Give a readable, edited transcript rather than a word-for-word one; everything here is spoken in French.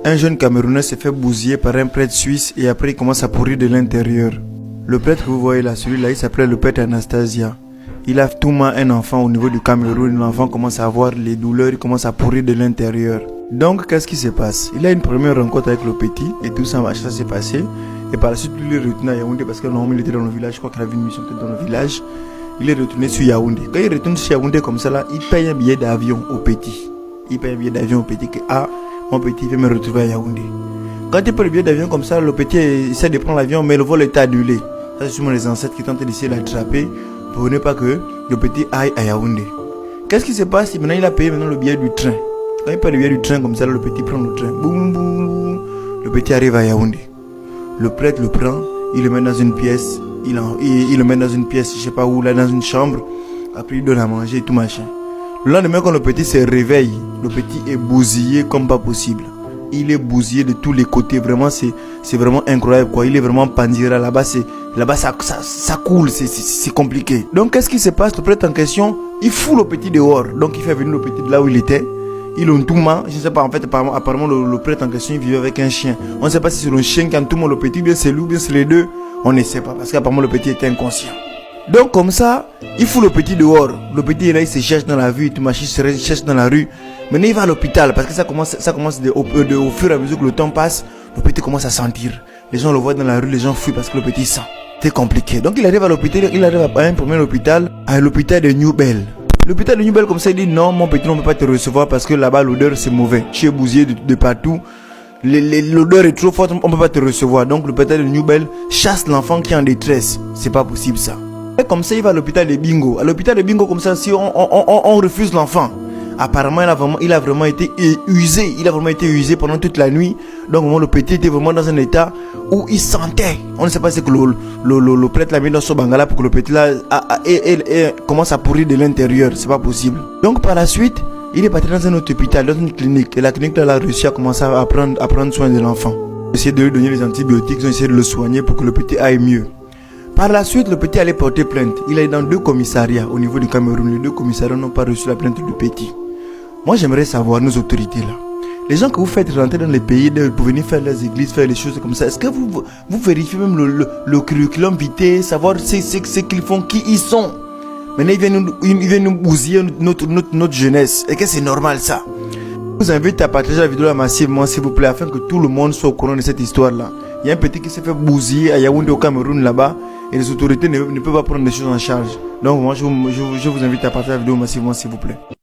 Un jeune Camerounais s'est fait bousiller par un prêtre suisse et après il commence à pourrir de l'intérieur. Le prêtre que vous voyez là, celui-là, il s'appelait le prêtre Anastasia. Il a tout mal un enfant au niveau du Cameroun. L'enfant commence à avoir les douleurs, il commence à pourrir de l'intérieur. Donc, qu'est-ce qui se passe? Il a une première rencontre avec le petit et tout ça, ça s'est passé. Et par la suite, il est retourné à Yaoundé parce que normalement il était dans le village. Je crois qu'il avait une mission peut-être dans le village. Il est retourné sur Yaoundé. Quand il retourne sur Yaoundé comme ça là, il paye un billet d'avion au petit. Il paye un billet d'avion au petit que mon petit veut me retrouver à Yaoundé. Quand il paye le billet d'avion comme ça, le petit essaie de prendre l'avion, mais le vol est annulé. Ça, c'est sûrement les ancêtres qui tentent d'essayer de l'attraper pour ne pas que le petit aille à Yaoundé. Qu'est-ce qui se passe? Maintenant, il a payé maintenant le billet du train. Quand il paye le billet du train comme ça, le petit prend le train. Boum, boum. Le petit arrive à Yaoundé. Le prêtre le prend, il le met dans une pièce. Il le met dans une pièce, je sais pas où, là, dans une chambre. Après, il donne à manger et tout machin. Le lendemain, quand le petit se réveille, le petit est bousillé comme pas possible. Il est bousillé de tous les côtés. Vraiment, c'est vraiment incroyable, quoi. Il est vraiment pandira. Là-bas, ça coule. C'est compliqué. Donc, qu'est-ce qui se passe? Le prêtre en question, il fout le petit dehors. Donc, il fait venir le petit de là où il était. Il entouma. Je ne sais pas, en fait, apparemment, le prêtre en question, il vivait avec un chien. On ne sait pas si c'est le chien qui entouma le petit, bien c'est lui, bien c'est les deux. On ne sait pas, parce qu'apparemment, le petit était inconscient. Donc, comme ça, il fout le petit dehors. Le petit, là, il se cherche dans la rue. Tout machin, il se cherche dans la rue. Maintenant, il va à l'hôpital parce que ça commence au fur et à mesure que le temps passe, le petit commence à sentir. Les gens le voient dans la rue, les gens fuient parce que le petit sent. C'est compliqué. Donc, il arrive à l'hôpital, il arrive à un premier hôpital, à l'hôpital de New Bell. L'hôpital de New Bell, comme ça, il dit non, mon petit, on ne peut pas te recevoir parce que là-bas, l'odeur, c'est mauvais. Tu es bousillé de partout. L'odeur est trop forte, on ne peut pas te recevoir. Donc, l'hôpital de New Bell chasse l'enfant qui est en détresse. C'est pas possible, ça. Et comme ça, il va à l'hôpital de Bingo. À l'hôpital de Bingo, comme ça, si on refuse l'enfant, apparemment, il a vraiment été usé. Il a vraiment été usé pendant toute la nuit. Donc, vraiment, le petit était vraiment dans un état où il sentait. On ne sait pas si que le prêtre l'a mis dans son bangala pour que le petit là commence à pourrir de l'intérieur. C'est pas possible. Donc, par la suite, il est parti dans un autre hôpital, dans une clinique. Et la clinique là, a réussi à commencer à prendre soin de l'enfant. Ils ont essayé de lui donner les antibiotiques, ils ont essayé de le soigner pour que le petit aille mieux. Par la suite, le petit allait porter plainte. Il est dans 2 commissariats au niveau du Cameroun. Les 2 commissariats n'ont pas reçu la plainte du petit. Moi, j'aimerais savoir, nos autorités là, les gens que vous faites rentrer dans les pays pour venir faire les églises, faire les choses comme ça, est-ce que vous vérifiez même le curriculum vitae, savoir ce qu'ils font, qui ils sont? Maintenant, ils viennent nous bousiller notre jeunesse. Et que c'est normal ça? Je vous invite à partager la vidéo massivement, s'il vous plaît, afin que tout le monde soit au courant de cette histoire-là. Il y a un petit qui s'est fait bousiller à Yaoundé au Cameroun là-bas. Et les autorités ne peuvent pas prendre des choses en charge. Donc moi je vous invite à partager la vidéo massivement s'il vous plaît.